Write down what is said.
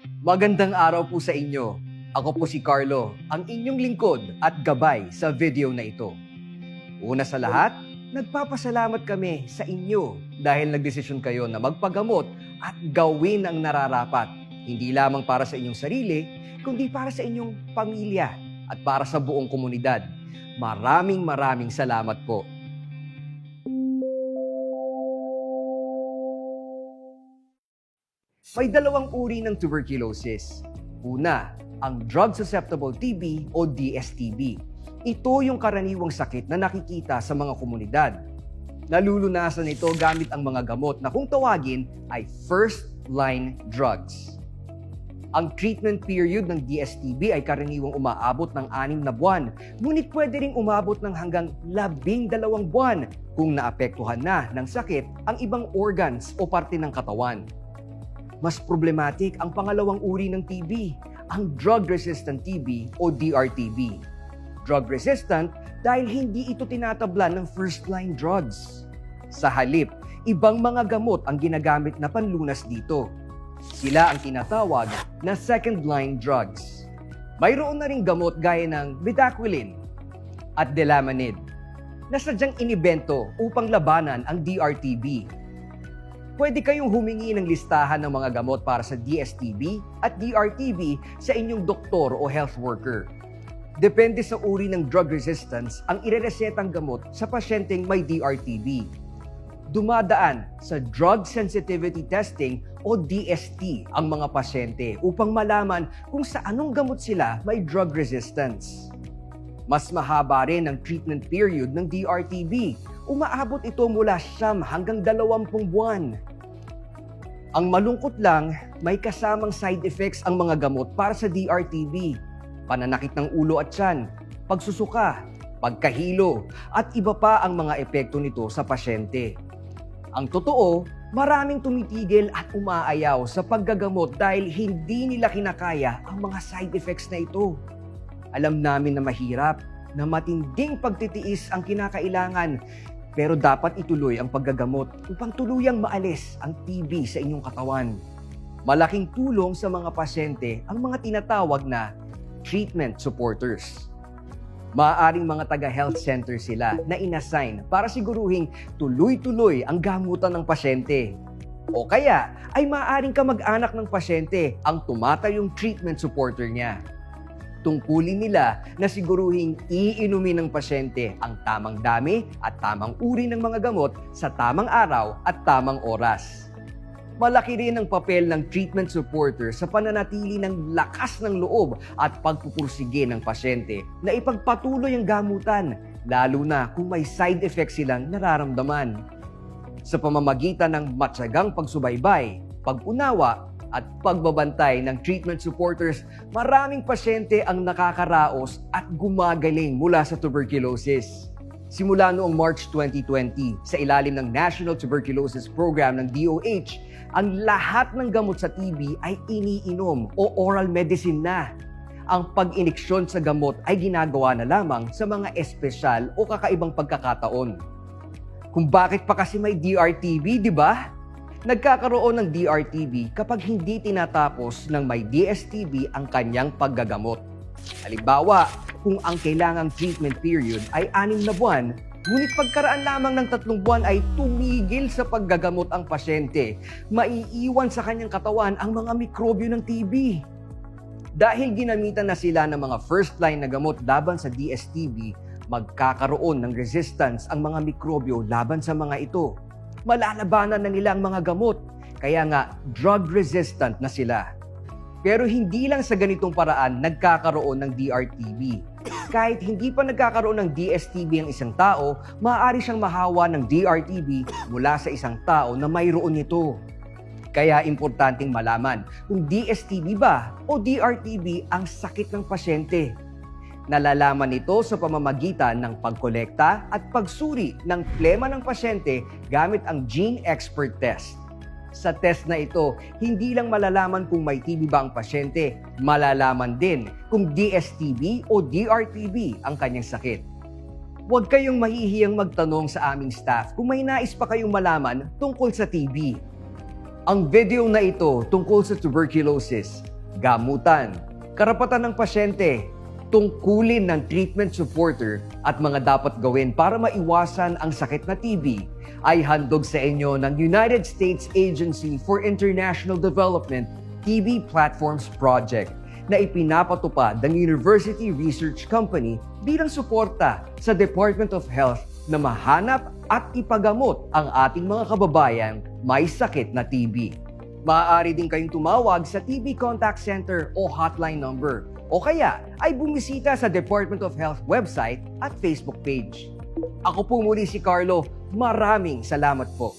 Magandang araw po sa inyo. Ako po si Carlo, ang inyong lingkod at gabay sa video na ito. Una sa lahat, nagpapasalamat kami sa inyo dahil nagdesisyon kayo na magpagamot at gawin ang nararapat. Hindi lamang para sa inyong sarili, kundi para sa inyong pamilya at para sa buong komunidad. Maraming salamat po. May dalawang uri ng tuberculosis. Una, ang drug-susceptible TB o DSTB. Ito yung karaniwang sakit na nakikita sa mga komunidad. Nalulunasan ito gamit ang mga gamot na kung tawagin ay first-line drugs. Ang treatment period ng DSTB ay karaniwang umaabot ng 6 na buwan, ngunit pwede ring umabot ng hanggang 12 buwan kung naapektuhan na ng sakit ang ibang organs o parte ng katawan. Mas problematic ang pangalawang uri ng TB, ang drug-resistant TB o DRTB. Drug-resistant dahil hindi ito tinatablan ng first-line drugs. Sa halip, ibang mga gamot ang ginagamit na panlunas dito. Sila ang tinatawag na second-line drugs. Mayroon na ring gamot gaya ng bedaquiline at delamanid na sadyang inibento upang labanan ang DRTB. Pwede kayong humingi ng listahan ng mga gamot para sa DSTB at DRTB sa inyong doktor o health worker. Depende sa uri ng drug resistance ang ireresetang gamot sa pasyenteng may DRTB. Dumadaan sa drug sensitivity testing o DST ang mga pasyente upang malaman kung sa anong gamot sila may drug resistance. Mas mahaba rin ang treatment period ng DRTB. Umaabot ito mula 9 hanggang 20 buwan. Ang malungkot lang, may kasamang side effects ang mga gamot para sa DRTB. Pananakit ng ulo at tiyan, pagsusuka, pagkahilo, at iba pa ang mga epekto nito sa pasyente. Ang totoo, maraming tumitigil at umaayaw sa paggagamot dahil hindi nila kinakaya ang mga side effects na ito. Alam namin na mahirap, na matinding pagtitiis ang kinakailangan, pero dapat ituloy ang paggagamot upang tuluyang maalis ang TB sa inyong katawan. Malaking tulong sa mga pasyente ang mga tinatawag na treatment supporters. Maaaring mga taga-health center sila na inassign para siguruhing tuloy-tuloy ang gamutan ng pasyente. O kaya ay maaaring kamag-anak ng pasyente ang tumatayong treatment supporter niya. Tungkulin nila na siguruhing iinumin ng pasyente ang tamang dami at tamang uri ng mga gamot sa tamang araw at tamang oras. Malaki rin ang papel ng treatment supporter sa pananatili ng lakas ng loob at pagpupursige ng pasyente na ipagpatuloy ang gamutan, lalo na kung may side effects silang nararamdaman. Sa pamamagitan ng matyagang pagsubaybay, pag-unawa, at pagbabantay ng treatment supporters, maraming pasyente ang nakakaraos at gumagaling mula sa tuberculosis. Simula noong March 2020, sa ilalim ng National Tuberculosis Program ng DOH, ang lahat ng gamot sa TB ay iniinom o oral medicine na. Ang pag-iniksyon sa gamot ay ginagawa na lamang sa mga espesyal o kakaibang pagkakataon. Kung bakit pa kasi may DRTB, di ba? Nagkakaroon ng DRTB kapag hindi tinatapos ng may DSTB ang kanyang paggagamot. Halimbawa, kung ang kailangang treatment period ay 6 na buwan, ngunit pagkaraan lamang ng 3 buwan ay tumigil sa paggagamot ang pasyente, maiiwan sa kanyang katawan ang mga mikrobyo ng TB. Dahil ginamitan na sila ng mga first-line na gamot laban sa DSTB, magkakaroon ng resistance ang mga mikrobyo laban sa mga ito. Malalabanan na nila ang mga gamot, kaya nga drug-resistant na sila. Pero hindi lang sa ganitong paraan nagkakaroon ng DRTB. Kahit hindi pa nagkakaroon ng DSTB ang isang tao, maaari siyang mahawa ng DRTB mula sa isang tao na mayroon nito. Kaya importanteng malaman kung DSTB ba o DRTB ang sakit ng pasyente. Nalalaman ito sa pamamagitan ng pagkolekta at pagsuri ng plema ng pasyente gamit ang Gene Expert Test. Sa test na ito, hindi lang malalaman kung may TB ba ang pasyente, malalaman din kung DSTB o DRTB ang kanyang sakit. Huwag kayong mahihiyang magtanong sa aming staff kung may nais pa kayong malaman tungkol sa TB. Ang video na ito tungkol sa tuberculosis gamutan, karapatan ng pasyente, tungkulin ng treatment supporter at mga dapat gawin para maiwasan ang sakit na TB ay handog sa inyo ng United States Agency for International Development TB Platforms Project na ipinapatupad ng University Research Company bilang suporta sa Department of Health na mahanap at ipagamot ang ating mga kababayan may sakit na TB. Maaari din kayong tumawag sa TB Contact Center o hotline number o kaya ay bumisita sa Department of Health website at Facebook page. Ako po muli si Carlo. Maraming salamat po.